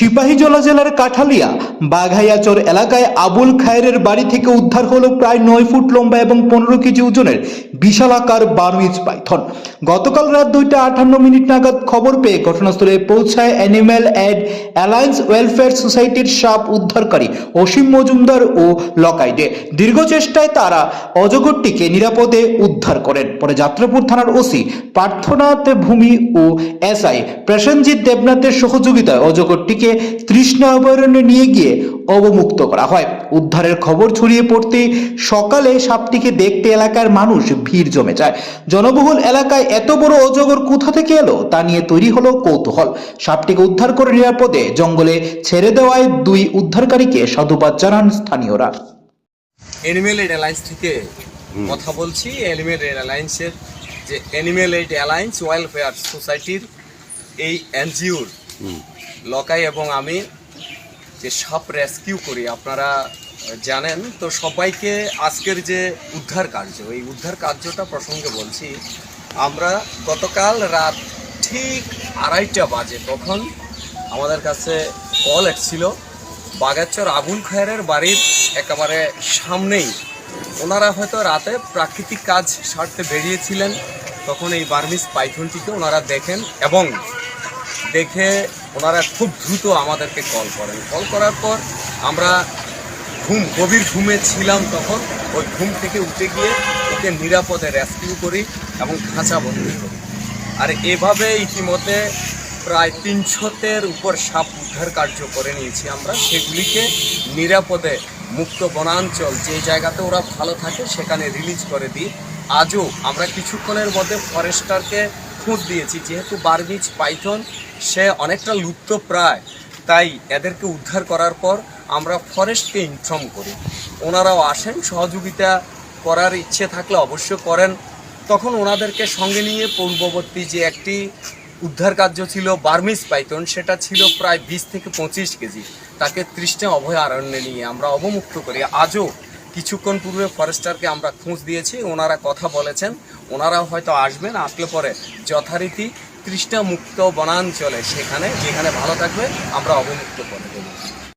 সিপাহীজলা জেলার কাঠালিয়া বাঘাইয়াচর এলাকায় আবুল খায়েরের বাড়ি থেকে উদ্ধার হলো প্রায় 9 ফুট লম্বা এবং 15 কেজি ওজনের বিশালাকার বার্মিজ পাইথন। গতকাল রাত 2:58 নাগাদ খবর পেয়ে ঘটনাস্থলে পৌঁছায় অ্যানিম্যাল এড অ্যালায়েন্স ওয়েলফেয়ার সোসাইটির সাপ উদ্ধারকারী অসীম মজুমদার ও লকাইডে। দীর্ঘ চেষ্টায় তারা অজগরটিকে নিরাপদে উদ্ধার করেন। পরে যাত্রাপুর থানার ওসি পার্থনাথ ভূমি ও এসআই প্রসেনজিৎ দেবনাথের সহযোগিতায় অজগরটিকে তৃষ্ণা অভয়ারণ্যে নিয়ে গিয়ে অবমুক্ত করা হয়। উদ্ধারের খবর ছড়িয়ে পড়তে সকালে সাপটিকে দেখতে এলাকার মানুষ ভিড় জমে যায়। জনবহুল এলাকায় এত বড় অজগর কোথা থেকে এলো তা নিয়ে তৈরি হলো কৌতূহল। সাপটিকে উদ্ধার করে নিরাপদে জঙ্গলে ছেড়ে দেওয়ায় দুই উদ্ধারকারীকে সাধুবাদ জানান স্থানীয়রা। অ্যানিম্যাল এড অ্যালায়েন্স থেকে কথা বলছি। অ্যানিম্যাল এড অ্যালায়েন্সের যে অ্যানিম্যাল এড অ্যালায়েন্স ওয়েলফেয়ার সোসাইটির এই এনজিওর লকাই এবং আমি যে সাপ রেস্কিউ করি আপনারা জানেন। তো সবাইকে আজকের যে উদ্ধার কার্য, এই উদ্ধার কার্যটা প্রসঙ্গে বলছি। আমরা গতকাল রাত ঠিক 2:30 বাজে তখন আমাদের কাছে কল এসেছিল বাঘাইয়াচর আবুল খায়েরের বাড়ির একেবারে সামনেই। ওনারা হয়তো রাতে প্রাকৃতিক কাজ সারতে বেরিয়েছিলেন, তখন এই বার্মিজ পাইথনটিকে ওনারা দেখেন এবং দেখে ওনারা খুব দ্রুত আমাদেরকে কল করেন। কল করার পর আমরা গভীর ঘুমে ছিলাম, তখন ওই ঘুম থেকে উঠে গিয়ে ওকে নিরাপদে রেস্কিউ করি এবং খাঁচাবন্দি করি। আর এভাবে ইতিমধ্যে প্রায় 300-এর উপর সাপ উদ্ধার কার্য করে নিয়েছি আমরা। সেগুলিকে নিরাপদে মুক্ত বনাঞ্চল যে জায়গাতে ওরা ভালো থাকে সেখানে রিলিজ করে দিই। আজও আমরা কিছুক্ষণের মধ্যে ফরেস্টারকে খোঁজ দিয়েছি, যেহেতু বার্মিজ পাইথন সে অনেকটা লুপ্ত প্রায়, তাই এদেরকে উদ্ধার করার পর আমরা ফরেস্টকে ইনফর্ম করি। ওনারাও আসেন, সহযোগিতা করার ইচ্ছে থাকলে অবশ্য করেন। তখন ওনাদেরকে সঙ্গে নিয়ে পূর্ববর্তী যে একটি উদ্ধার কার্য ছিল বার্মিজ পাইথন, সেটা ছিল প্রায় 20 থেকে 25 কেজি, তাকে তৃষ্ণা অভয়ারণ্যে নিয়ে আমরা অবমুক্ত করি। আজও কিছুক্ষণ পূর্বে ফরেস্টারকে আমরা খোঁজ দিয়েছি, ওনারা কথা বলেছেন, ওনারাও হয়তো আসবেন। আসলে পরে যথারীতি তৃষ্ণা মুক্ত বনাঞ্চলে সেখানে যেখানে ভালো থাকবে আমরা অবমুক্ত করে দেব।